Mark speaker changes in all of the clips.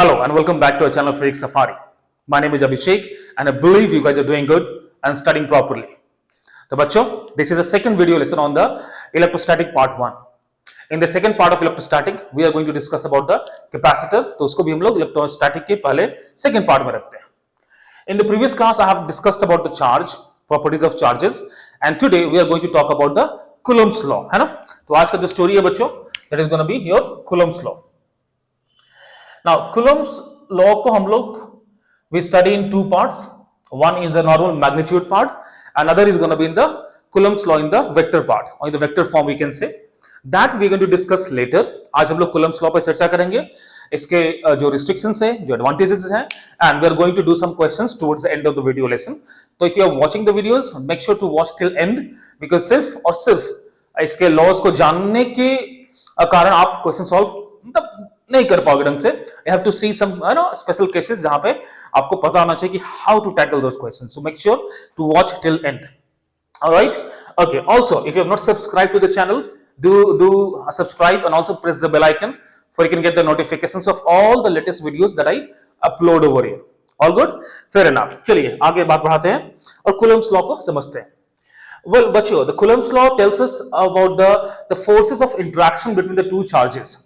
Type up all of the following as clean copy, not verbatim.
Speaker 1: Hello and welcome back to our channel Freak Safari. My name is Abhishek and I believe you guys are doing good and studying properly. तो बच्चों, this is a second video lesson on the electrostatic part 1. In the second part of electrostatic, we are going to discuss about the capacitor. तो उसको भी हम लोग electrostatic के पहले second part में रखते हैं. In the previous class, I have discussed about the charge, properties of charges, and today we are going to talk about the Coulomb's law, है ना? तो आज का जो story है बच्चों, that is going to be your Coulomb's law. Now Coulomb's law को हम लोग we study in two parts. One is the normal magnitude part, another is going to be in the Coulomb's law in the vector part or in the vector form we can say. That we are going to discuss later. आज हम लोग Coulomb's law पर चर्चा करेंगे. इसके जो restrictions हैं, जो advantages हैं, and we are going to do some questions towards the end of the video lesson. तो if you are watching the videos, make sure to watch till end because सिर्फ और सिर्फ इसके laws को जानने के कारण आप question solve मतलब नहीं कर पाओगे ढंग से. You have to see some special cases जहां पे आपको पता होना चाहिए कि how to tackle those questions. So make sure to watch till end. All right? Okay. Also, if you have not subscribed to the channel, do subscribe and also press the bell icon for you can get the notifications of all the latest videos that I upload over here. All good? Fair enough. चलिए आगे बात बढ़ाते हैं और Coulomb's law को समझते हैं. Well, बच्चों, the Coulomb's law tells us about the forces of interaction between the two charges.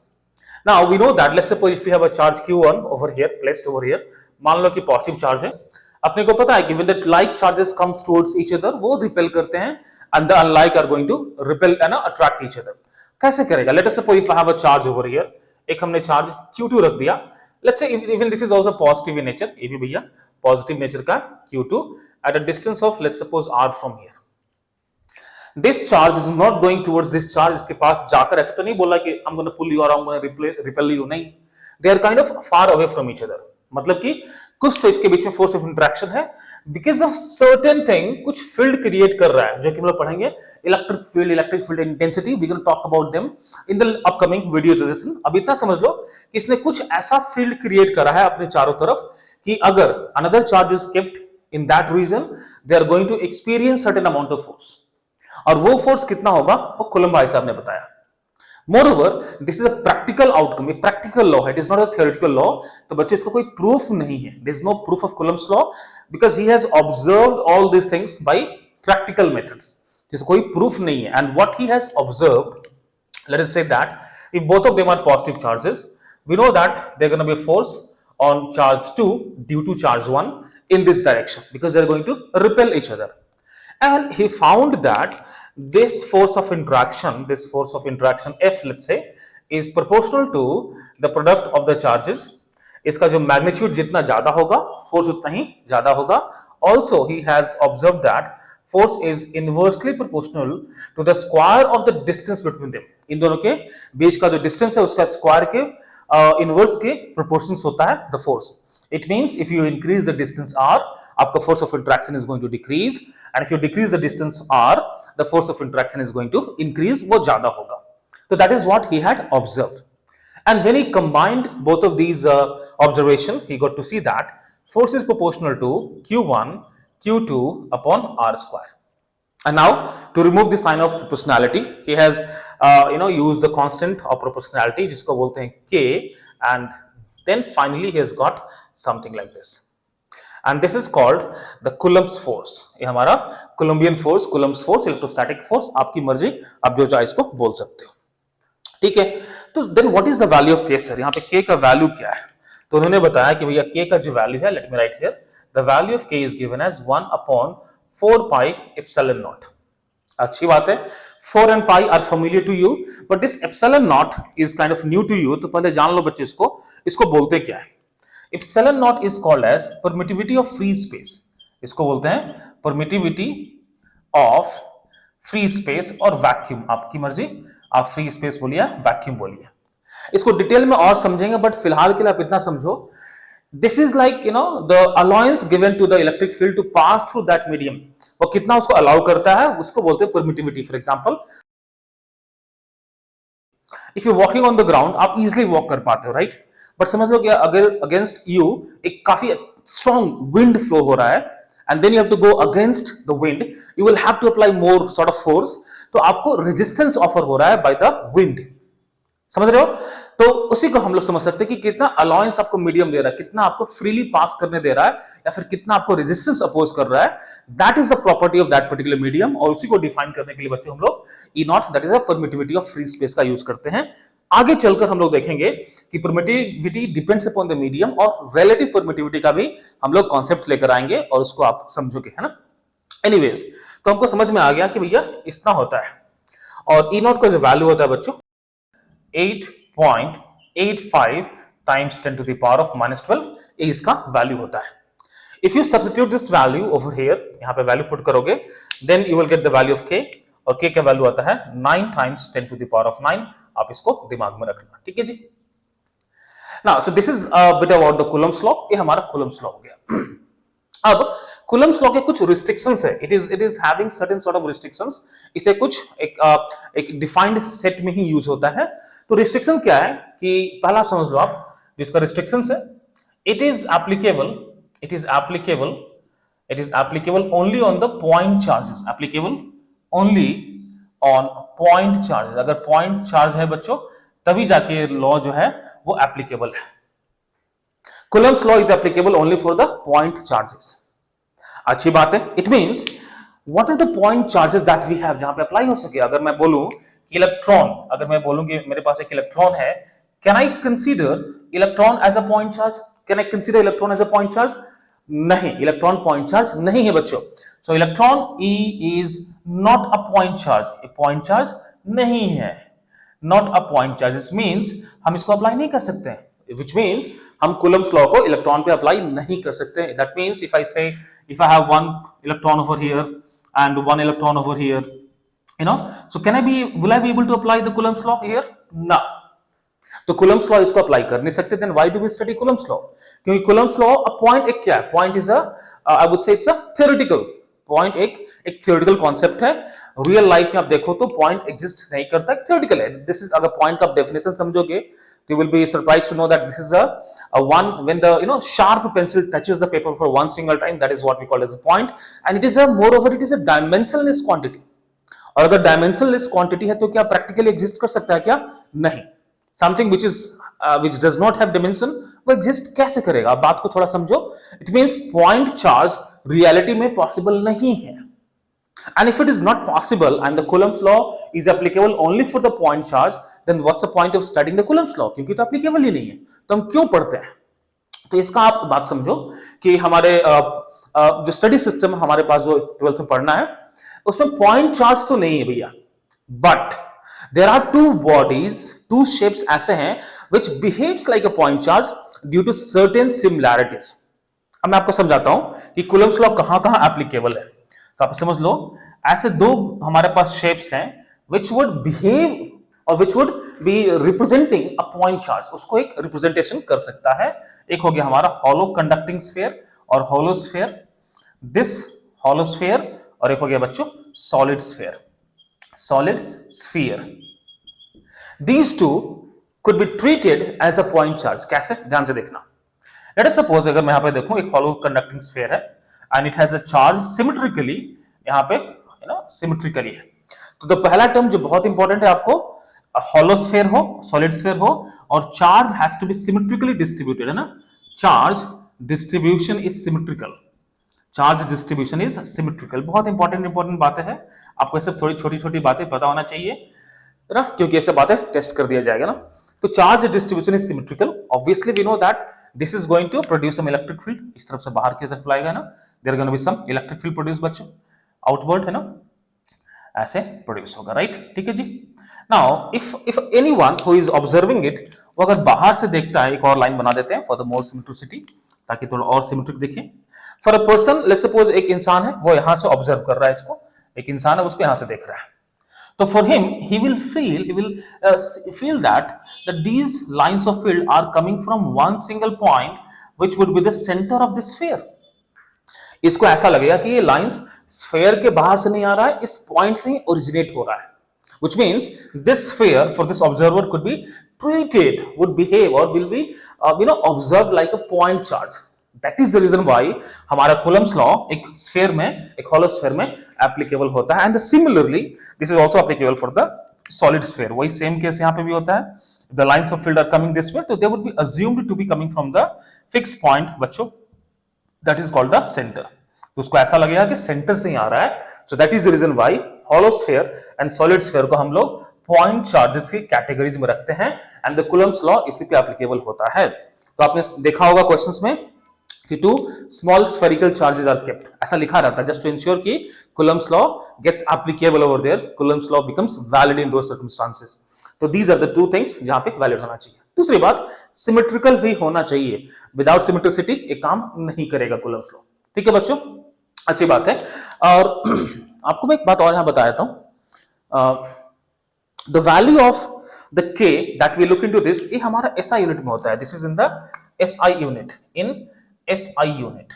Speaker 1: Now we know that let's suppose if we have a charge q1 over here placed over here, मान लो कि positive charge है, अपने को पता है कि when the like charges comes towards each other वो रिपेल करते हैं and the unlike are going to repel and attract each other. कैसे करेगा? Let us suppose if I have a charge over here, एक हमने चार्ज q2 रख दिया, let's say even this is also positive in nature, ये भी भैया positive nature का q2 at a distance of let's suppose r from here. This charge is not going towards this charge. इसके पास जाकर ऐसा तो नहीं बोला कि I'm going to pull you or I'm going to repel you. नहीं, they are kind of far away from each other. मतलब कि कुछ तो इसके बीच में force of interaction है because of certain thing कुछ field create कर रहा है जो कि हम लोग पढ़ेंगे electric field intensity. We going to talk about them in the upcoming video lesson. अब इतना समझ लो कि इसने कुछ ऐसा field create करा है अपने चारों तरफ कि अगर another charge is kept in that region, they are going to experience certain amount of force. और वो फोर्स कितना होगा वो कुलम्ब भाई साहब ने बताया. Moreover this is a practical outcome, एक प्रैक्टिकल लॉ है, it is not a theoretical law. तो बच्चों इसका कोई प्रूफ नहीं है, there is no proof of Coulomb's law because he has observed all these things by practical methods. जिसका कोई प्रूफ नहीं है. And what he has observed, let us say that if both of them are positive charges, we know that there gonna be a force on charge 2 due to charge 1 in this direction because they are going to repel each other. And he found that this force of interaction F, let's say, is proportional to the product of the charges. इसका जो magnitude जितना ज्यादा होगा force उतना ही ज्यादा होगा. Also he has observed that force is inversely proportional to the square of the distance between them. इन दोनों के बीच का जो डिस्टेंस है उसका स्क्वायर के इनवर्स के प्रोपोर्शंस होता है the force. It means if you increase the distance r, आपका force of interaction is going to decrease, and if you decrease the distance r, the force of interaction is going to increase, वो ज्यादा होगा. So that is what he had observed. And when he combined both of these observation, he got to see that force is proportional to q1 q2 upon r square. And now to remove the sign of proportionality, he has used the constant of proportionality जिसको बोलते हैं k, and then finally he has got something like this. And this is called the Coulomb's force. ये हमारा Coulombian force, Coulomb's force, electrostatic force. आपकी मर्जी, आप जो चाहे इसको बोल सकते हो. ठीक है? तो then what is the value of k sir? यहाँ पे k का वैल्यू क्या है? तो उन्होंने बताया कि भैया k का जो वैल्यू है, let me write here. The value of k is given as 1 upon 4 pi epsilon naught. अच्छी बात है. 4 and pi are familiar to you, but this epsilon naught is kind of new to you. तो पहले जान लो बच्चे इसको बोलते क्या है. Epsilon naught is called as permittivity of free space. इसको बोलते हैं permittivity of free space और vacuum. आपकी मर्जी, आप free space बोलिए, vacuum बोलिए. इसको डिटेल में और समझेंगे, बट फिलहाल के लिए आप इतना समझो. This is like the allowance given to the electric field to pass through that medium. वो कितना उसको अलाउ करता है उसको बोलते हैं permittivity. For example, if you're walking on the ground, आप easily walk कर पाते हो, right? बट समझ लो कि अगर अगेंस्ट यू एक काफी स्ट्रॉन्ग विंड फ्लो हो रहा है and then you have to go against the wind, you will have to apply more sort of force. तो आपको रेजिस्टेंस ऑफर हो रहा है बाय द विंड. समझ रहे हो? तो उसी को हम लोग समझ सकते हैं कि कितना अलाउंस आपको मीडियम दे रहा है, कितना आपको फ्रीली पास करने दे रहा है, या फिर कितना आपको रेजिस्टेंस अपोज कर रहा है। That is the property of that particular medium, और उसी को डिफाइन करने के लिए बच्चों हम लोग e naught, that is the permittivity of free space का यूज करते हैं। आगे चलकर हम लोग देखेंगे कि permittivity depends upon the medium, और रिलेटिव परमिटिविटी का भी हम लोग कॉन्सेप्ट लेकर आएंगे और उसको आप समझोगे, है ना। एनीवेज, तो हमको समझ में आ गया कि भैया इतना होता है, और ई नॉट का जो वैल्यू होता है बच्चों 8.85 times 10 to the power of -12, ये इसका वैल्यू होता है। If you substitute this value over here, यहां पे वैल्यू पुट करोगे, then you will get the value of k, और k का वैल्यू आता है 9 times 10 to the power of 9। आप इसको दिमाग में रखना, ठीक है जी। Now so this is a bit about the Coulomb's law, ये हमारा कूलम्ब्स लॉ हो गया। अब कूलम्ब्स लॉ के कुछ रिस्ट्रिक्शंस है, it is having certain sort of restrictions. इसे कुछ एक डिफाइंड सेट में ही यूज होता है। तो रिस्ट्रिक्शन क्या है कि पहला आप समझ लो, आप जिसका रिस्ट्रिक्शंस है, it is applicable only on the point charges, applicable only on point charges. अगर पॉइंट चार्ज है बच्चों, तभी जाके लॉ जो है वो एप्लीकेबल है। Coulomb's law is applicable only for the point charges. अच्छी बात है। It means what are the point charges that we have, जहां पे अप्लाई हो सके। अगर मैं बोलूं कि इलेक्ट्रॉन, अगर मैं बोलूं कि मेरे पास एक इलेक्ट्रॉन है, can I consider electron as a point charge? Can I consider electron as a point charge? नहीं, इलेक्ट्रॉन पॉइंट चार्ज नहीं है बच्चों। So electron is not a point charge, point charge नहीं है, not a point charge. It means हम इसको apply नहीं कर सकते हैं, which means हम Coulomb's law को इलेक्ट्रॉन पे अप्लाई नहीं कर सकते। That means if I say, if I have one electron over here and one electron over here, you know, so will I be able to apply the Coulomb's law here? No. तो Coulomb's law इसको apply कर नहीं सकते। Then why do we study Coulomb's law? क्योंकि Coulomb's law a point एक क्या है? Point is a I would say it's a theoretical point, एक थियोरेटिकल कॉन्सेप्ट है। रियल लाइफ में आप देखो तो पॉइंट एग्जिस्ट नहीं करता, एक थियोरेटिकल है। दिस इज, अगर पॉइंट का डेफिनेशन समझोगे, you will be surprised to know that this is a one when the sharp pencil touches the paper for one single time, that is what we call as a point, and it is a moreover it is a dimensionless quantity। और अगर dimensionless quantity है तो क्या practically exist कर सकता है क्या? नहीं। Something which does not have dimension वो एग्जिस्ट कैसे करेगा? आप बात को थोड़ा समझो। It means point charge reality में पॉसिबल नहीं है, and if it is not possible and the Coulomb's law is applicable only for the point charge, then what's the point of studying the Coulomb's law? क्योंकि तो applicable ही नहीं है, तो हम क्यों पढ़ते हैं? तो इसका आप बात समझो कि हमारे जो स्टडी सिस्टम हमारे पास जो 12th में पढ़ना है, उसमें पॉइंट चार्ज तो नहीं है भैया, but there are two bodies, two shapes ऐसे हैं which behaves like a point charge due to certain similarities। अब मैं आपको समझाता हूं कि Coulomb's law कहां-कहां एप्लीकेबल है। तो आप समझ लो, ऐसे दो हमारे पास शेप्स हैं which would behave और which would be representing a point charge, उसको एक रिप्रेजेंटेशन कर सकता है। एक हो गया हमारा hollow conducting sphere और hollow sphere, this hollow sphere, और एक हो गया बच्चों solid sphere, solid sphere। These two could be treated as a point charge। कैसे? ध्यान से देखना। Let us suppose, अगर मैं यहां पे देखूं एक hollow conducting sphere है and it has a charge symmetrically, यहां पे symmetrically है। तो पहला टर्म जो बहुत इंपॉर्टेंट है आपको, hollow sphere हो, solid sphere हो, और charge has to be symmetrically distributed, है ना। charge distribution is symmetrical, charge distribution is symmetrical. बहुत इंपॉर्टेंट बातें हैं, आपको सब थोड़ी छोटी बातें पता होना चाहिए ना, क्योंकि ऐसे बातें टेस्ट कर दिया जाएगा ना। तो charge distribution is symmetrical, obviously we know that this is going to produce some electric field. इस तरफ से बाहर की तरफ लाएगा ना, there gonna be some electric field produce बच्चों, आउटवर्ड है ना, ऐसे प्रोड्यूस होगा, राइट? ठीक है जी। Now if anyone who is observing it, वो अगर बाहर से देखता है, एक और लाइन बना देते हैं फॉर द मोर सिमेट्रिसिटी, ताकि थोड़ा और सिमेट्रिक दिखे। For a person, let's suppose एक इंसान है, वो यहां से ऑब्जर्व कर रहा है इसको, एक इंसान है उसको यहां से देख रहा है। तो for him he will feel that these lines of field are coming from one single point which would be the center of the sphere। इसको ऐसा लगेगा कि ये लाइंस स्फीयर के बाहर से नहीं आ रहा है, इस पॉइंट से ही ओरिजिनेट हो रहा है। which means this sphere for this observer could be treated, would behave or will be observed like a point charge। That is the reason why हमारा Coulomb's law एक स्फीयर में, एक hollow sphere में applicable होता है। and similarly this is also applicable for the solid sphere। वही same case यहाँ पे भी होता है। if the lines of field are coming this way, so they would be assumed to be coming from the fixed point बच्चों, that is called the center. तो उसको ऐसा लगेगा कि सेंटर से ही आ रहा है. So that is the reason why hollow sphere and solid sphere को हम लोग पॉइंट चार्जेस की कैटेगरीज में रखते हैं एंड द कूलम्स लॉ इसी पे एप्लीकेबल होता है. तो आपने देखा होगा क्वेश्चंस में कि two small spherical charges are kept, ऐसा लिखा रहता है जस्ट टू इंश्योर कि Coulomb's law gets applicable over there, Coulomb's law becomes valid in those circumstances. तो these are the two things जहां पे वैलिड होना चाहिए. दूसरी बात, सिमेट्रिकल भी होना चाहिए. विदाउट सिमेट्रिसिटी एक काम नहीं करेगा कूलम्स लॉ. ठीक है बच्चों, अच्छी बात है. और आपको मैं एक बात और यहां बताया था, the value of the K that we look into this, ये हमारा एसआई यूनिट में होता है. This is in the SI unit, in SI unit.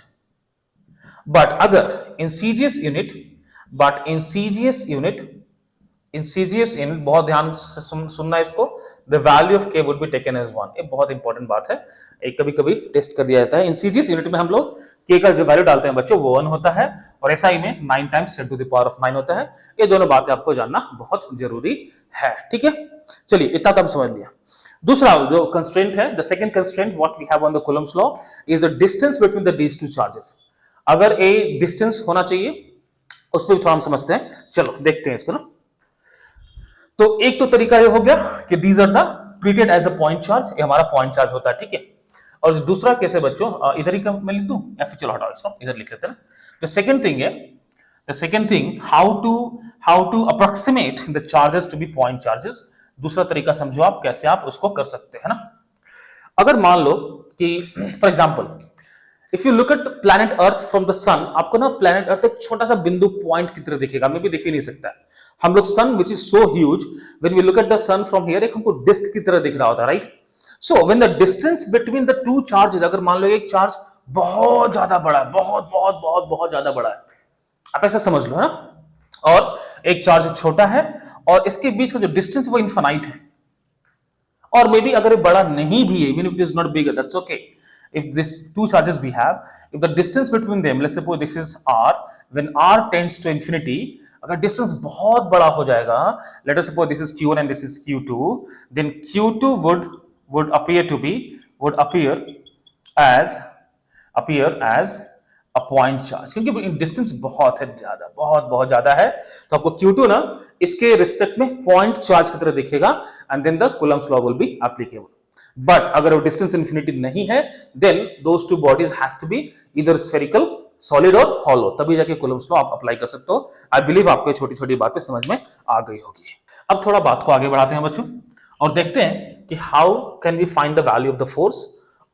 Speaker 1: But अगर in CGS unit, in CGS unit बहुत ध्यान से सुनना इसको, the value of K would be taken as 1. ये बहुत इंपॉर्टेंट बात है, एक कभी कभी टेस्ट कर दिया जाता है. इन सीजीएस यूनिट में हम लोग के का जो वैल्यू डालते हैं बच्चों वो 1 होता है, और एसआई में 9 times 10 to the power of 9 होता है. ये दोनों बातें आपको जानना बहुत जरूरी है. ठीक है, चलिए इतना तो हम समझ लिया. दूसरा जो कंस्ट्रेंट है, the second constraint what we have on the Coulomb's law is the distance between the these two charges. अगर ए डिस्टेंस होना चाहिए, उस पर भी थोड़ा हम समझते हैं. चलो देखते हैं इसको ना. तो एक तो तरीका ये हो गया कि these are the treated as a point charge, ये हमारा पॉइंट चार्ज होता है. ठीक है, और दूसरा कैसे बच्चों, इधर ही मैं लिख दूं या फिर चलो हटाओ इसको, इधर लिख लेते हैं ना. द सेकंड थिंग है, the second thing how to approximate the charges to be point charges. दूसरा तरीका समझो आप कैसे आप उसको कर सकते हैं ना. अगर मान लो कि for example if you look at planet Earth from the sun, आपको ना प्लैनेट अर्थ एक छोटा सा बिंदु पॉइंट की तरह दिखेगा, हमें भी दिख ही नहीं सकता है. हम लोग sun which is so huge, when we look at the sun from here, एक हमको डिस्क की तरह दिख रहा होता है, right. So when the distance between the two charges, अगर मान लो एक चार्ज बहुत ज्यादा बड़ा है, बहुत बहुत बहुत बहुत ज्यादा बड़ा है, आप ऐसा समझ लो है ना, और एक चार्ज छोटा है, और इसके बीच का जो डिस्टेंस वो इनफाइनाइट है, और मे बी अगर ये बड़ा नहीं भी है, even if it is not bigger, that's okay. If this two charges we have, if the distance between them, let's suppose this is r, when r tends to infinity, अगर distance बहुत बड़ा हो जाएगा, let us suppose this is q1 and this is q2, then q2 would appear as a point charge, क्योंकि distance बहुत है, ज्यादा बहुत ज्यादा है, तो आपको q2 ना इसके रिस्पेक्ट में पॉइंट चार्ज की तरह दिखेगा, and then the Coulomb's law will be applicable. But अगर वो डिस्टेंस इन्फिनिटी नहीं है, then those two bodies has to be either spherical, solid और हॉलो, तभी जाके कूलम्स लॉ आप अप्लाई कर सकते हो. आई बिलीव आपको छोटी छोटी बातें समझ में आ गई होगी. अब थोड़ा बात को आगे बढ़ाते हैं बच्चों, और देखते हैं कि how can we find the value of the force,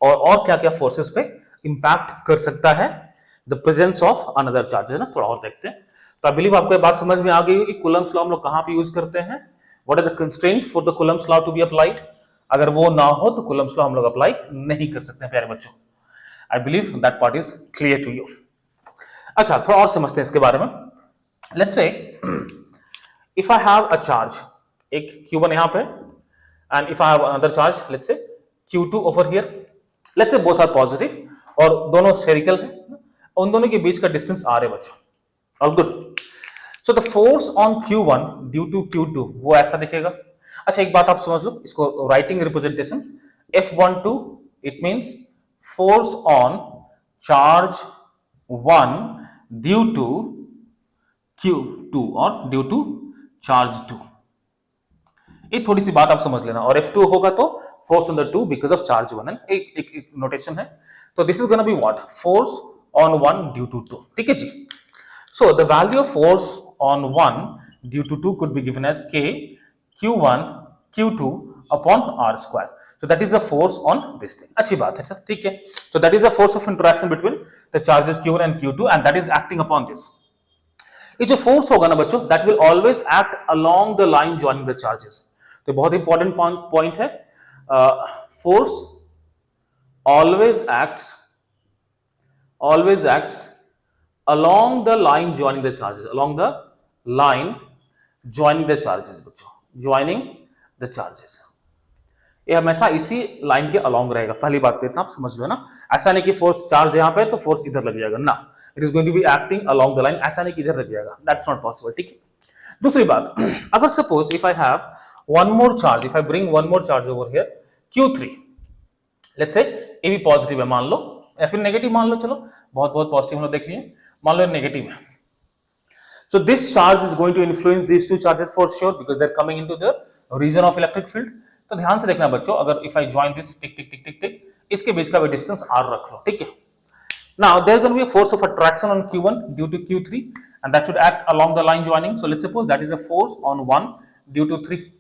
Speaker 1: और क्या क्या फोर्सेस पे इंपैक्ट कर सकता है the presence of another charge, है ना. थोड़ा और देखते हैं. तो आई बिलीव आपको बात समझ में आ गई होगी कि कूलम्स लॉ हम लोग कहां पे यूज करते हैं, what are the constraint for the Coulomb's law to be applied. अगर वो ना हो तो कूलम्स लॉ हम लोग अप्लाई नहीं कर सकते हैं प्यारे बच्चों. I believe that part is clear to you. अच्छा, थोड़ा और समझते हैं इसके बारे में. Let's say if I have a charge, एक q1 यहां पे, and if I have another charge let's say q2 over here, let's say both are positive और दोनों स्फेरिकल है, उन दोनों के बीच का डिस्टेंस r है बच्चों. All good. So the force on q1 due to q2 वो ऐसा दिखेगा. अच्छा, एक बात आप समझ लो, इसको writing representation F12, it means force on charge 1 due to Q2 और ड्यू टू चार्ज 2. ये थोड़ी सी बात आप समझ लेना. और F2 होगा तो force on the 2 because of charge 1. एक नोटेशन है. तो this is gonna be what, force on 1 due to 2. ठीक है जी. So the value of force on 1 due to 2 could be given as K Q1 Q2 upon r square. So that is the force on this thing. अच्छी बात है sir, ठीक है. So that is the force of interaction between the charges Q1 and Q2, and that is acting upon this. ये जो force होगा ना बच्चों, that will always act along the line joining the charges. तो बहुत important point है. Force always acts along the line joining the charges. Along the line joining the charges बच्चों, joining the charges. ये हमेशा इसी लाइन के along रहेगा. पहली बात पे इतना आप समझ लो ना. ऐसा नहीं कि फोर्स चार्ज यहां पे तो फोर्स इधर लग जाएगा ना. It is going to be acting along the line. ऐसा नहीं कि इधर लग जाएगा, दैट्स नॉट पॉसिबल. ठीक है. दूसरी बात, अगर suppose if I have one more charge, if I bring one more charge over here, Q3, let's say ये भी पॉजिटिव है मान लो, या फिर नेगेटिव मान लो, चलो बहुत बहुत पॉजिटिव हम लोग देख लिए, मान लो नेगेटिव है. So this charge is going to influence these two charges for sure because they're coming into the region of electric field. तो ध्यान से देखना बच्चों, अगर if I join this टिक टिक टिक टिक टिक, इसके बीच का भी डिस्टेंस r रख लो, ठीक है. Now there's going to be a force of attraction on Q1 due to Q3 and that should act along the line joining. So let's suppose that is a force on 1 due to 3.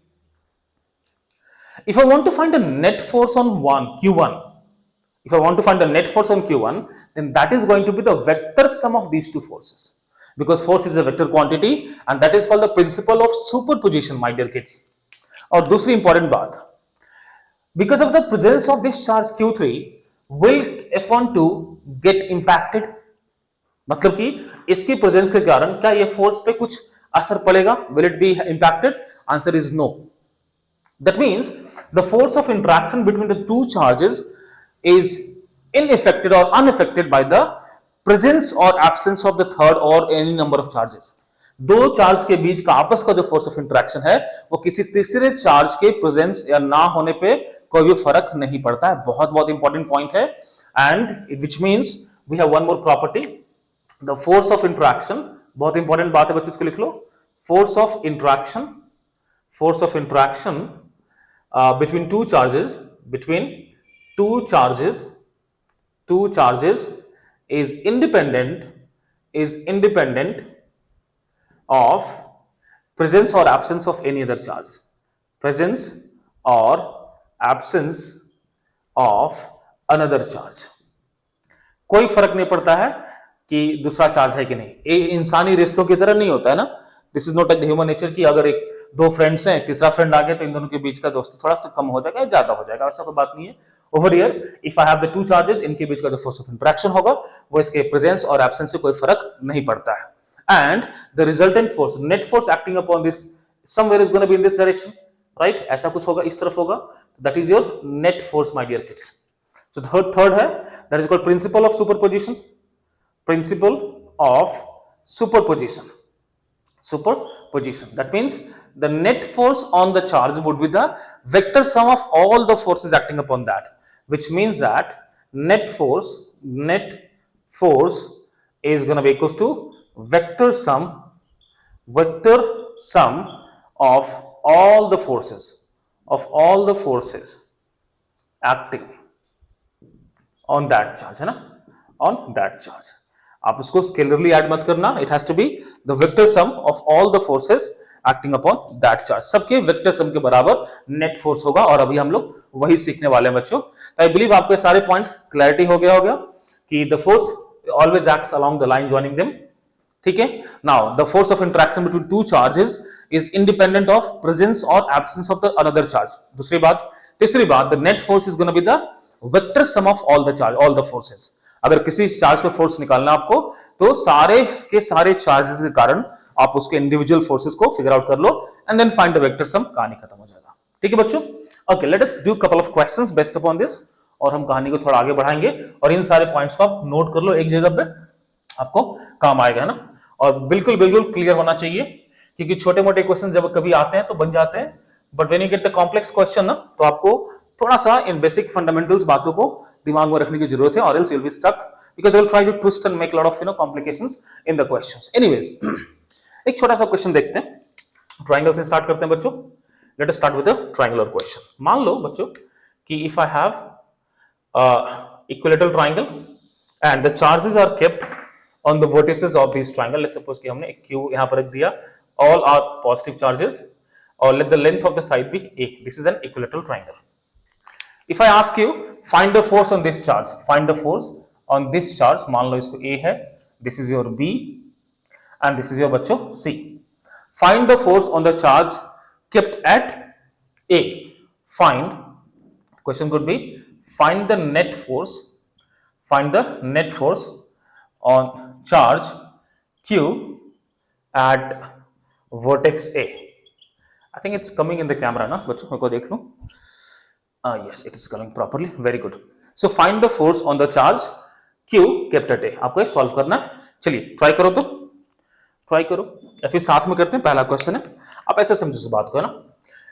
Speaker 1: If I want to find the net force on Q1, if I want to find the net force on Q1, then that is going to be the vector sum of these two forces. Because force is a vector quantity and that is called the principle of superposition, my dear kids. और दूसरी important बात, because of the presence of this charge Q3, will F12 get impacted? मतलब कि इसकी presence के कारण क्या ये फोर्स पे कुछ असर पड़ेगा? Will it be impacted? Answer is no. That means the force of interaction between the two charges is unaffected or unaffected by the presence or absence of the third or any number of charges. दो charge के बीच का आपस का जो force of interaction है वो किसी तीसरे चार्ज के प्रेजेंस या ना होने पे कोई भी फर्क नहीं पड़ता है. बहुत बहुत इंपॉर्टेंट पॉइंट है. And which means we have one more property, the force of interaction. बहुत इंपॉर्टेंट बात है बच्चों, इसको लिख लो. Force of interaction, force of interaction between two charges is independent of presence or absence of any other charge. Presence or absence of another charge. कोई फर्क नहीं पड़ता है कि दूसरा चार्ज है कि नहीं. ये इंसानी रिश्तों की तरह नहीं होता है ना. This is not like human nature की अगर एक दो फ्रेंड्स हैं, तीसरा फ्रेंड आ गया तो इन दोनों के बीच का दोस्ती थोड़ा सा कम हो जाएगा या ज्यादा हो जाएगा, ऐसा कोई बात नहीं है. Over here if I have the two charges, इनके बीच का जो फोर्स ऑफ इंटरेक्शन होगा वो इसके प्रेजेंस और एब्सेंस से कोई फर्क नहीं पड़ता है. And the resultant force, net force acting upon this somewhere is gonna be in this direction, right. ऐसा कुछ होगा, इस तरफ होगा. That is your net force my dear kids. So third है, that is called principle of superposition. Principle of superposition. Superposition. That means the net force on the charge would be the vector sum of all the forces acting upon that, which means that net force is going to be equals to vector sum of all the forces acting on that charge, है ना, on that charge. आप उसको स्केलरली add मत करना. It has to be the vector sum of all the forces acting upon that charge. सबके vector sum के बराबर net force होगा और अभी हम लोग वही सीखने वाले हैं बच्चों. आई बिलीव आपको सारे पॉइंट्स क्लैरिटी हो गया होगा कि the force always acts along the line joining them, ठीक है. Now the force of interaction between two charges is independent of presence और absence of the another charge. दूसरी बात. तीसरी बात, the net force is gonna be the vector sum of all the forces. अगर किसी charge पे force निकालना आपको तो सारे के सारे चार्जेस के कारण आप उसके इंडिविजुअल फोर्सेस को फिगर आउट कर लो and then find the vector sum. कहानी खत्म हो जाएगा, ठीक है बच्चों. Okay, let us do couple of questions based upon this और हम कहानी को थोड़ा आगे बढ़ाएंगे. और इन सारे पॉइंट्स को आप नोट कर लो एक जगह पे, आपको काम आएगा, है ना. और बिल्कुल बिल्कुल क्लियर होना चाहिए क्योंकि छोटे मोटे क्वेश्चन जब कभी आते हैं तो बन जाते हैं, but when you get the complex question ना तो आपको थोड़ा सा इन बेसिक फंडामेंटल्स बातों को दिमाग में रखने की जरूरत है, और else you will be stuck because they will try to twist and make lot of complications in the questions. Anyways, एक छोटा सा क्वेश्चन देखते हैं. ट्रायंगल से स्टार्ट करते हैं बच्चों. Let us start with the triangular question. मान लो बच्चों कि if I have equilateral triangle and the charges are kept on the vertices of this triangle. Let's suppose कि हमने एक क्यू यहां पर रख दिया, ऑल आर पॉजिटिव चार्जेस, और let the length of the side be a. This is an equilateral triangle. If I ask you find the force on this charge, find the force on this charge. मान लो इसको A है, this is your B and this is your बच्चों C. Find the force on the charge kept at A. Find, question could be find the net force on charge Q at vertex A. I think it's coming in the camera ना बच्चों, मेरे को देख लूं. Yes, it is coming properly. Very good. So find the force on the charge Q kept at A. आपको ये solve करना है. चलिए ट्राई करो, तो ट्राई करो या फिर साथ में करते हैं. पहला क्वेश्चन है, आप ऐसे समझो इस बात को, है ना.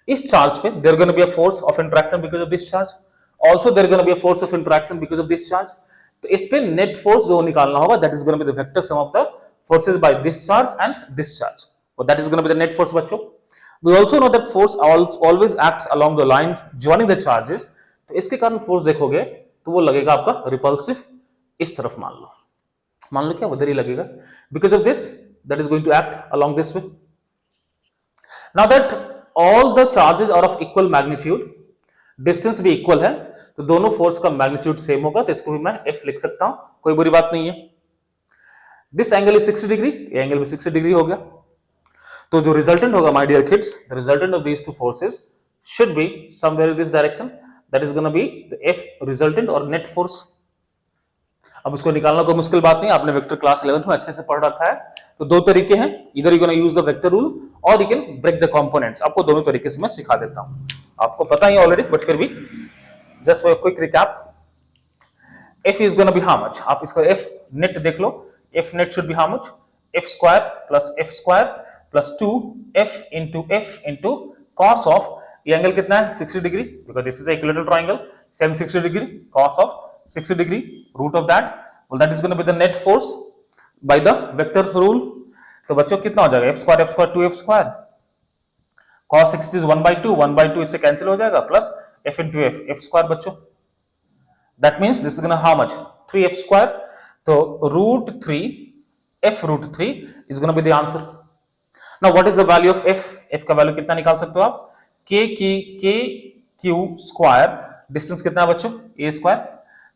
Speaker 1: इस चार्ज पे there gonna be a force of interaction because of this charge, also there gonna be a force of interaction because of this charge. तो इस पे नेट फोर्स जो निकालना होगा that is gonna be the vector sum of the forces by this charge and this charge, so that is going to be the net force बच्चों। we also know that force always acts along the line joining the charges, तो इसके कारण force देखोगे तो वो लगेगा आपका repulsive इस तरफ, मान लो क्या उधर ही लगेगा, because of this that is going to act along this way। now that all the charges are of equal magnitude, distance भी इक्वल है, तो दोनों फोर्स का मैग्नीट्यूड सेम होगा, तो इसको भी मैं F लिख सकता हूं, कोई बुरी बात नहीं है। दिस एंगल इज 60 डिग्री, ये एंगल भी 60 डिग्री हो गया, तो जो रिजल्टेंट होगा my dear kids, the resultant of these two forces should be somewhere in this direction, that is gonna be the F resultant और नेट फोर्स। अब इसको निकालना कोई मुश्किल बात नहीं, आपने वेक्टर क्लास 11th में अच्छे से पढ़ रखा है। तो दो तरीके हैं, इधर you gonna use the vector rule और you can break the components. आपको दोनों तरीके से मैं सिखा देता हूं, आपको पता ही ऑलरेडी, बट फिर भी just for quick recap. F is going to be how much, आप इसका F net देख लो, F net should be how much, F square plus 2F into cos of, ये एंगल कितना है 60 degree, because this is a equilateral triangle, sin 60 degree cos of 60 degree, root of that, well that is going to be the net force by the vector rule। तो बच्चों कितना हो जाएगा, F square 2F square, cos 60 is 1/2 इससे cancel हो जाएगा, plus F into F square बच्चों, that means this is going to how much 3F square, so root 3 F root 3 is going to be the answer। now what is the value of F, F का value कितना निकाल सकते हो आप, k q square, distance कितना है बच्चों a square,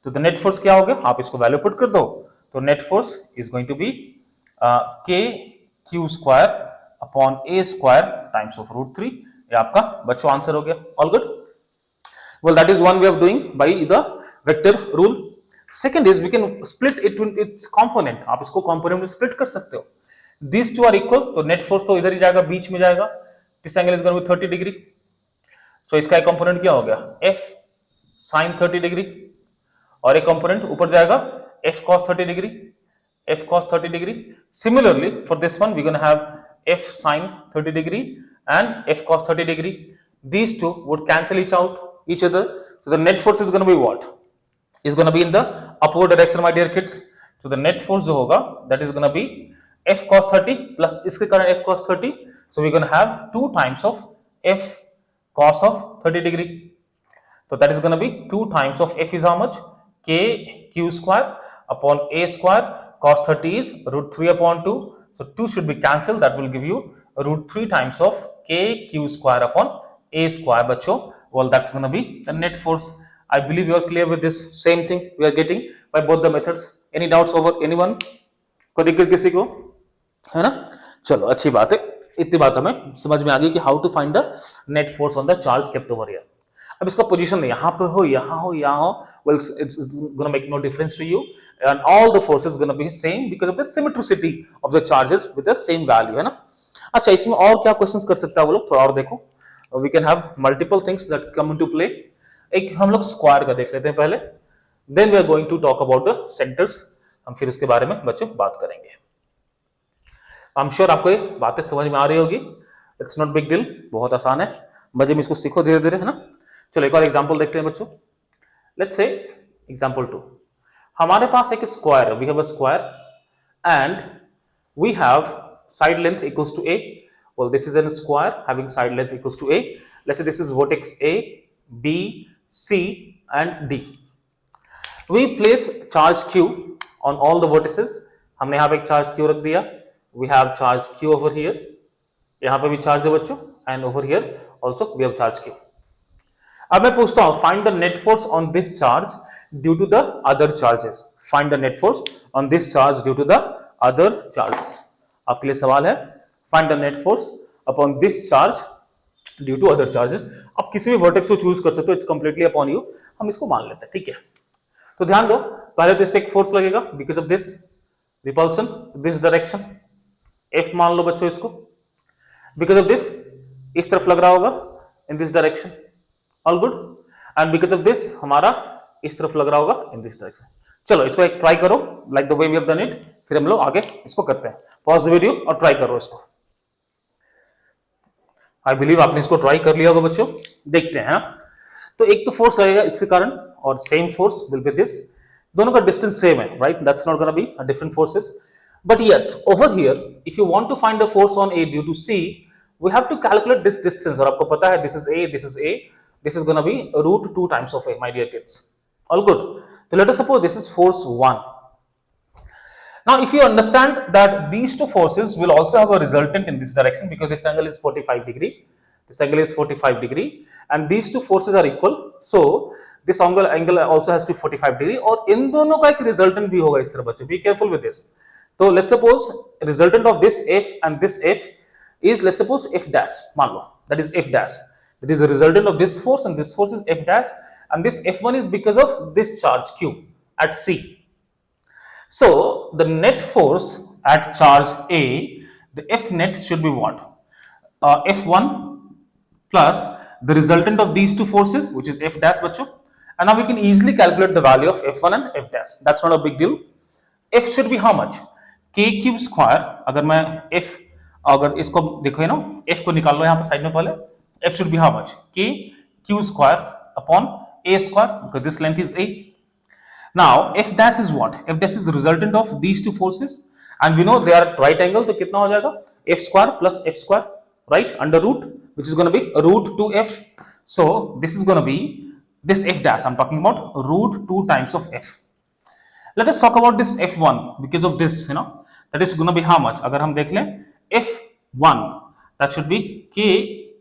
Speaker 1: तो the net force क्या हो गया, आप इसको वैल्यू पुट कर दो, तो net force is going to be k q square upon a square times of root 3, ये आपका बच्चों आंसर हो गया। All good, well that is one way of doing by the vector rule। second is we can split it into its component, आप इसको component में split कर सकते हो, these two are equal, तो net force तो इधर ही जाएगा, बीच में जाएगा, this angle is going to be 30 degree, so इसका एक component क्या हो गया F sin 30 डिग्री, और एक component ऊपर जाएगा F cos 30 degree, F cos 30 degree. similarly for this one we gonna have F sin 30 degree and F cos 30 degree, these two would cancel each other, so the net force is going to be what, is going to be in the upward direction my dear kids। so the net force जो होगा that is going to be F cos 30 plus इसके कारण F cos 30, so we're going to have 2 times of F cos of 30 degree, so that is going to be 2 times of F is how much, k q square upon a square, cos 30 is root 3 upon 2, so 2 should be cancelled, that will give you root 3 times of k q square upon a square बच्चों, well that's going to be the net force। I believe you are clear with this same thing we are getting by both the methods। any doubts over anyone, कोई दिक्कत किसी को है ना, चलो अच्छी बात है, इतनी बात हमें समझ में आ गई कि how to find the net force on the charge kept over here. अब इसका पोजीशन यहाँ पे हो, यहाँ हो, यहाँ हो, well it's going to make no difference to you and all the forces going to be same because of the symmetricity of the charges with the same value, है ना। अच्छा, इसमें और क्या क्वेश्चंस कर सकता है वो लोग, थोड़ा और देखो, we can have multiple things that come into play। एक हम लोग स्क्वायर का देख लेते हैं पहले, then we are going to talk about the centers, हम फिर उसके बारे में बच्चों बात करेंगे। I'm sure आपको ये बातें समझ में आ रही होगी, it's not big deal, बहुत आसान है, मजे में इसको सीखो धीरे धीरे, है ना। चलो एक और एग्जांपल देखते हैं बच्चों, let's say example 2, हमारे पास एक स्क्वायर है, we have a square and we have side length equals to a, well this is a square having side length equals to a, let's say this is vertex a, b, c and d, we place charge q on all the vertices, हमने यहाँ पे एक charge q रख दिया, we have charge q over here, यहाँ पे भी charge है बच्चों, and over here also we have charge q। अब मैं पूछता हूँ find the net force on this charge due to the other charges, find the net force on this charge due to the other charges। आपके लिए सवाल है find the net force upon this charge due to other charges, आप किसी भी vertex को choose कर सकते हो, इट्स कंप्लीटली अपॉन यू, हम इसको मान लेते हैं, ठीक है। तो ध्यान दो, पहले तो इस पे एक फोर्स लगेगा because of this repulsion this direction, F मान लो बच्चों इसको, बिकॉज ऑफ दिस इस तरफ लग रहा होगा इन this direction, all good, and because of this हमारा इस तरफ लग रहा होगा इन दिस डायरेक्शन। चलो इसको एक ट्राई करो like the way we have done it, फिर हम लोग आगे इसको करते हैं, पॉज द वीडियो और ट्राई करो इसको। आई बिलीव आपने इसको ट्राई कर लिया होगा बच्चों। देखते हैं, है ना। तो एक तो फोर्स रहेगा इसके कारण, और same force will be this, दोनों का डिस्टेंस सेम है, right, that's not gonna be different forces. But yes, over here if you want to find the force on a due to c, we have to calculate this distance, और आपको पता है this is a, this is a, this is gonna be root 2 times of a, my dear kids. All good. तो let us suppose this is force 1. Now, if you understand that these two forces will also have a resultant in this direction, because this angle is 45 degree, this angle is 45 degree, and these two forces are equal, so this angle also has to be 45 degree, और इन दोनों का एक resultant भी होगा इस तरह बच्चों, be careful with this. तो let's suppose resultant of this F and this F is, let's suppose F dash, मान लो, that is F dash, that is the resultant of this force, and this force is F dash, and this F1 is because of this charge Q at C. So the net force at charge A, the F net should be what? F1 plus the resultant of these two forces, which is F dash बच्चों. And now we can easily calculate the value of F1 and F dash. That's not a big deal. F should be how much? K cube square. अगर मैं F, अगर इसको देखो ना, F को निकाल लो यहाँ पे साइड में पहले. F should be how much? K Q square upon A square, because this length is A. Now F dash is what? F dash is the resultant of these two forces, and we know they are at right angle, तो कितना हो जाएगा? F square plus F square, right, under root, which is going to be root 2F. So this is going to be this F dash, I'm talking about root 2 times of F. Let us talk about this F1, because of this, you know, that is going to be how much? अगर हम देख लें F1, that should be K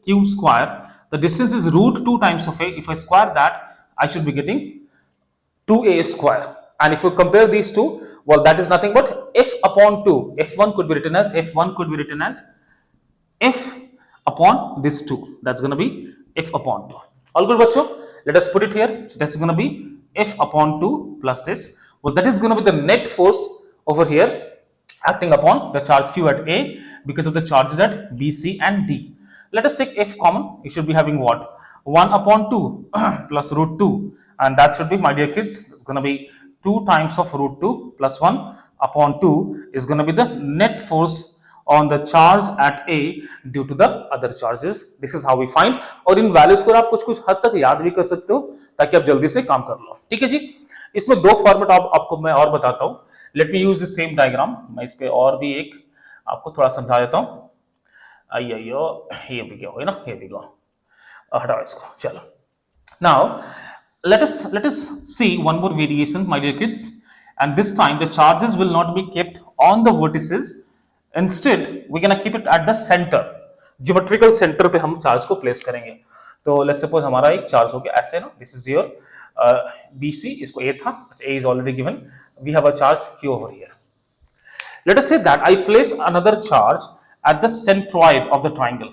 Speaker 1: cube square, the distance is root 2 times of A. If I square that, I should be getting 2A square, and if you compare these two, well, that is nothing but F upon 2. F1 could be written as F upon this 2. That's going to be F upon 2. All good bachcho? Let us put it here. So that's going to be F upon 2 plus this. Well, that is going to be the net force over here acting upon the charge Q at A, because of the charges at B, C and D. Let us take F common. You should be having what? 1 upon 2 plus root 2. And that should be, my dear kids, it's going to be 2 times of root 2 plus 1 upon 2 is going to be the net force on the charge at A due to the other charges. This is how we find. और इन values को आप कुछ हद तक याद भी कर सकते हो, ताकि आप जल्दी से काम कर लो। ठीक है जी। इसमें दो फॉर्मेट आपको मैं और बताता हूँ। Let me use the same diagram. मैं इस पे और भी एक आपको थोड़ा समझा देता हूँ। आइयो, ये भी क्या हो ना, ये भी गो, हटाओ इसको, चलो। Now let us see one more variation, my dear kids, and this time the charges will not be kept on the vertices. Instead we're gonna keep it at the center, geometrical center पे हम charge को place करेंगे। तो let's suppose हमारा एक charge हो गया ऐसे ना, this is your BC, इसको A था, A is already given, we have a charge Q over here. Let us say that I place another charge at the centroid of the triangle.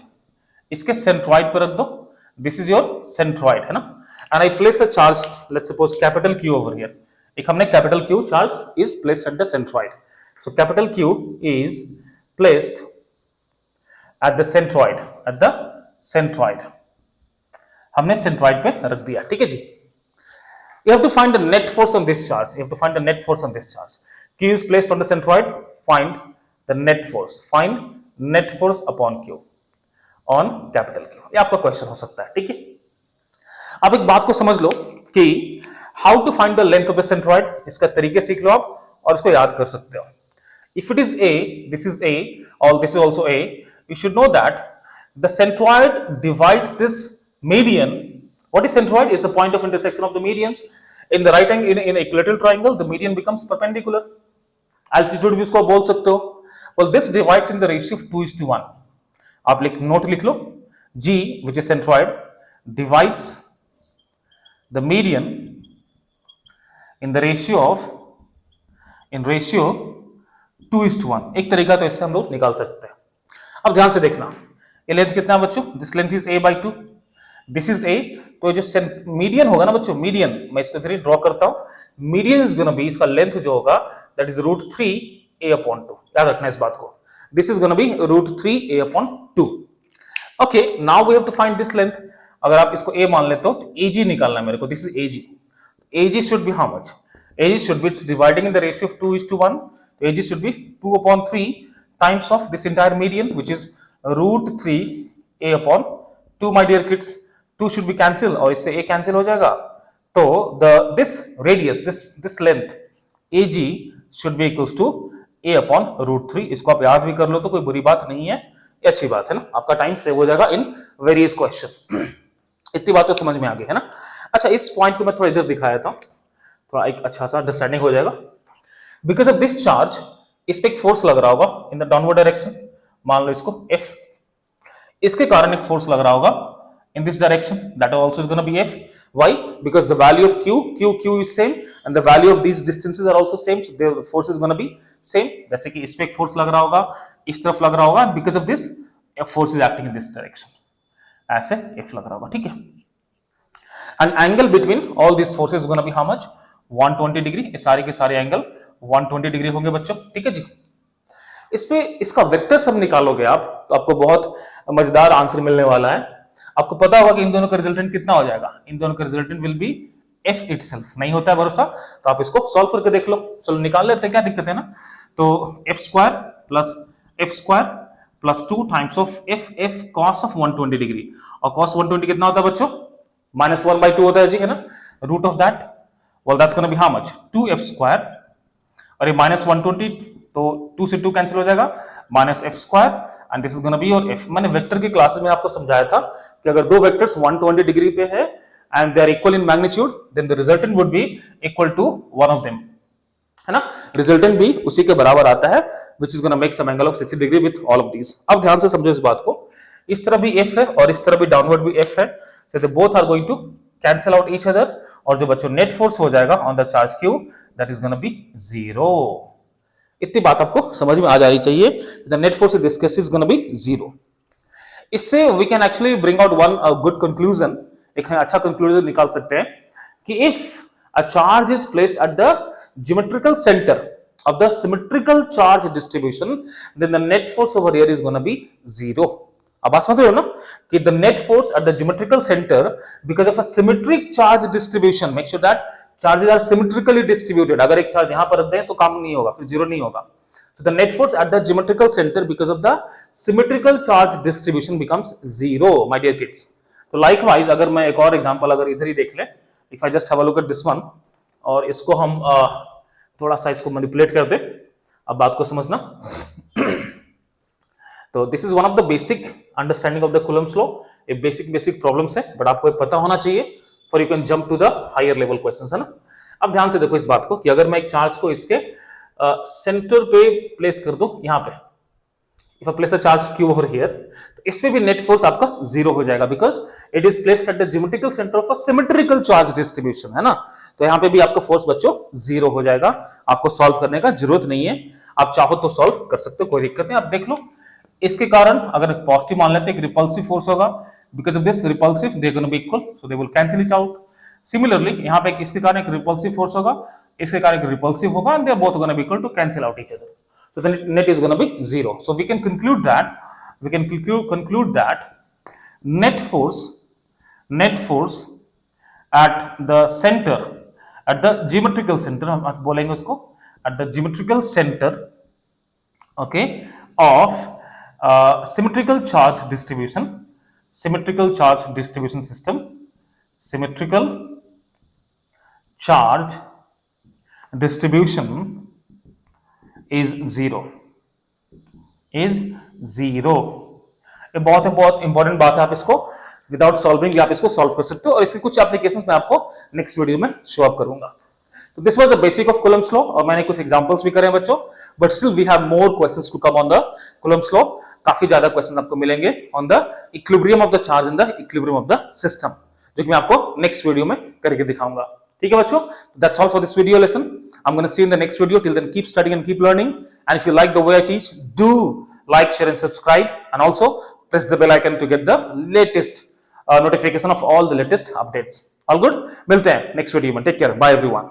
Speaker 1: इसके centroid पर रख दो, this is your centroid, है ना, and I place a charge, let's suppose capital Q over here. एक हमने capital Q charge is placed at the centroid. So capital Q is placed at the centroid, at the centroid. हमने centroid पे रख दिया, ठीक है जी। You have to find the net force on this charge. You have to find the net force on this charge. Q is placed on the centroid. Find the net force. Find net force upon Q on capital Q. ये आपका question हो सकता है, ठीक है। अब एक बात को समझ लो कि how to find the length of the centroid, इसका तरीके सीख लो आप और इसको याद कर सकते हो। If it is a, this is a और this is also a, you should know that the centroid divides this median. What is centroid? It's a point of intersection of the medians in the right angle, in equilateral triangle the median becomes perpendicular. Altitude भी इसको बोल सकते हो। Well this divides in the ratio of 2:1। आप note लिख लो, G which is centroid divides the median in the ratio 2:1। एक तरीका तो इससे हम लोग निकाल सकते हैं। अब ध्यान से देखना, ये लेंथ कितना है बच्चों? This length is a/2, this is a। तो जो मीडियन होगा ना बच्चों, मीडियन मैं इसको इधर ड्रॉ करता हूं, मीडियन इज गोना बी, इसका लेंथ जो होगा दैट इज √3a/2। याद रखना इस बात को, this is gonna be √3a/2। Okay, now we have to find this length. अगर आप इसको a मान लेते हो तो AG निकालना है मेरे को, this is AG। AG should be how much? AG should be, it's dividing in the ratio of 2:1, तो AG should be 2/3 times of this entire median which is √3 a upon 2 my dear kids. 2 should be cancel और इससे a cancel हो जाएगा. तो this radius, this length AG should be equals to a upon √3. इसको आप याद भी कर लो तो कोई बुरी बात नहीं है, ये अच्छी बात है ना, आपका टाइम सेव हो जाएगा इन वेरियस क्वेश्चन. इतनी बात तो समझ में आ गई है ना. अच्छा, इस पॉइंट को मैं थोड़ा इधर दिखाया था, थोड़ा एक अच्छा सा अंडरस्टैंडिंग हो जाएगा. बिकॉज ऑफ दिस चार्ज इस पे एक फोर्स लग रहा होगा इन द डाउनवर्ड डायरेक्शन, मान लो इसको F. इसके कारण एक फोर्स लग रहा होगा in this direction, that also is going to be F. Why? Because the value of Q is same and the value of these distances are also same, so the force is going to be same. जैसे कि इस पे एक force लग रहा होगा, इस तरफ लग रहा होगा, because of this a force is acting in this direction. ऐसे F लग रहा होगा, ठीक है. And angle between all these forces is going to be how much? 120 degree. ये सारे के सारे एंगल 120 डिग्री होंगे बच्चों, ठीक है जी. इस पे इसका वेक्टर सब निकालोगे आप तो आपको बहुत मजेदार आंसर मिलने वाला है. आपको पता होगा कि इन दोनों का रिजल्टेंट कितना हो जाएगा. इन दोनों का resultant will be F itself. नहीं होता है भरोसा तो आप इसको सॉल्व करके देख लो. चलो निकाल लेते हैं, क्या दिक्कत है ना. तो F square plus 2 times of F cos of 120 degree. और cos 120 कितना होता है बच्चों? -1/2 होता है जी, है ना. Root of that, well that's going to be how much? 2F square और ये -120 तो 2 से 2 कैंसिल हो जाएगा, -F square and this is going to be your F. मैंने वेक्टर की क्लास में आपको समझाया था कि अगर दो वेक्टर्स 120 डिग्री पे है and they are equal in magnitude, then the resultant would be equal to one of them, है ना. रिजल्टेंट भी उसी के बराबर आता है, which is going to make some angle of 60 degree with all of these. अब ध्यान से समझो इस बात को. इस तरह भी F है और इस तरह भी डाउनवर्ड भी F है, so they both are going to cancel out each other. और जो बच्चों नेट फोर्स हो जाएगा on the charge Q, that is going to be 0. इतनी बात आपको समझ में आ जानी चाहिए. The net force in this case is gonna be 0. इससे we can actually bring out one good conclusion. एक अच्छा कंक्लूजन निकाल सकते हैं कि if a charge is placed at the geometrical centre of the symmetrical charge distribution, then the net force over here is gonna be 0. अब बात समझ रहे हो ना कि the net force at the geometrical centre because of a symmetric charge distribution, make sure that charges are symmetrically distributed. अगर एक charge यहां पर रख दें तो काम नहीं होगा, फिर 0 नहीं होगा. So the net force at the geometrical center because of the symmetrical charge distribution becomes 0, my dear kids. तो likewise अगर मैं एक और एग्जांपल अगर इधर ही देख लें, if I just have a look at this one और इसको हम थोड़ा सा इसको मैनिपुलेट कर दें, अब बात को समझना. तो this is one of the basic understanding of the Coulomb's law. ये बेसिक प्रॉब्लम्स है, बट आपको पता होना चाहिए for you can jump to the higher level questions, है ना. अब ध्यान से देखो इस बात को कि अगर मैं एक चार्ज को इसके सेंटर पे प्लेस कर दूं, यहां पे if I place the charge Q over here, तो इसमें भी नेट फोर्स आपका 0 हो जाएगा because it is placed at the geometrical centre of a symmetrical charge distribution, है ना. तो यहां पे भी आपका फोर्स बच्चों 0 हो जाएगा. आपको सॉल्व करने का जरूरत नहीं है, आप चाहो तो सॉल्व कर सकते हो, कोई दिक्कत नहीं. आप देख लो इसके कारण अगर पॉजिटिव मान लेते हैं, एक रिपल्सिव फोर्स होगा. Because of this repulsive, they are going to be equal, so they will cancel each out. Similarly, यहाँ पे इसके कारण एक repulsive force होगा, इसके कारण एक repulsive होगा, and they are both going to be equal to cancel out each other. So the net is going to be 0. So we can conclude that net force at the center, at the geometrical center, हम बोलेंगे उसको at the geometrical center, okay, of symmetrical charge distribution system, symmetrical charge distribution is 0. ये बहुत important बात है. आप इसको without solving आप इसको सॉल्व कर सकते हो और इसके कुछ एप्लीकेशंस मैं आपको नेक्स्ट वीडियो में शो अप करूंगा. तो this was the basic of Coulomb's law और मैंने कुछ एग्जांपल्स भी करे हैं बच्चों, but still we have more questions to come on the Coulomb's law. काफी ज्यादा क्वेश्चन आपको मिलेंगे on the equilibrium of the charge in the equilibrium of the system, जो कि मैं आपको नेक्स्ट वीडियो में करके दिखाऊंगा. ठीक है बच्चों, that's all for this video lesson. I am gonna see you in the next video. Till then keep studying and keep learning, and if you like the way I teach, do like, share and subscribe, and also press the bell icon to get the latest notification of all the latest updates. All good, मिलते हैं नेक्स्ट video में. Take care, bye everyone.